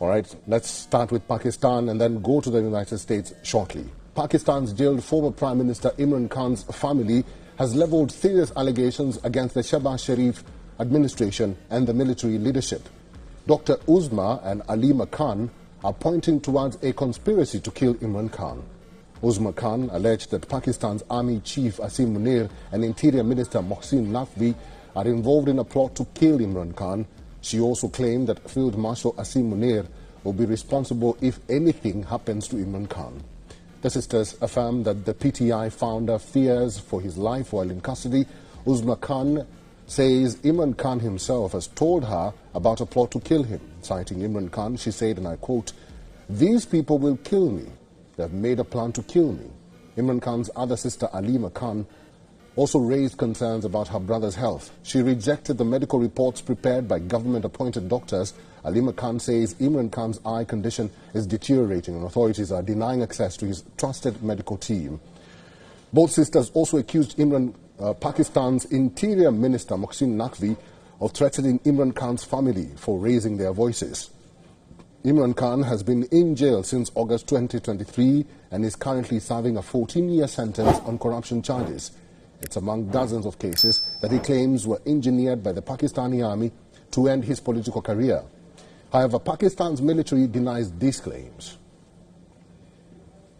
All right, let's start with Pakistan and then go to the United States shortly. Pakistan's jailed former Prime Minister Imran Khan's family has leveled serious allegations against the Shehbaz Sharif administration and the military leadership. Dr. Uzma and Alima Khan are pointing towards a conspiracy to kill Imran Khan. Uzma Khan alleged that Pakistan's Army Chief Asim Munir and Interior Minister Mohsin Naqvi are involved in a plot to kill Imran Khan. She also claimed that Field Marshal Asim Munir will be responsible if anything happens to Imran Khan. The sisters affirmed that the PTI founder fears for his life while in custody. Uzma Khan says Imran Khan himself has told her about a plot to kill him. Citing Imran Khan, she said, and I quote, "These people will kill me. They have made a plan to kill me." Imran Khan's other sister, Alima Khan, also raised concerns about her brother's health. She rejected the medical reports prepared by government-appointed doctors. Alima Khan says Imran Khan's eye condition is deteriorating and authorities are denying access to his trusted medical team. Both sisters also accused Pakistan's Interior Minister Mohsin Naqvi of threatening Imran Khan's family for raising their voices. Imran Khan has been in jail since August 2023 and is currently serving a 14-year sentence on corruption charges. It's among dozens of cases that he claims were engineered by the Pakistani army to end his political career. However, Pakistan's military denies these claims.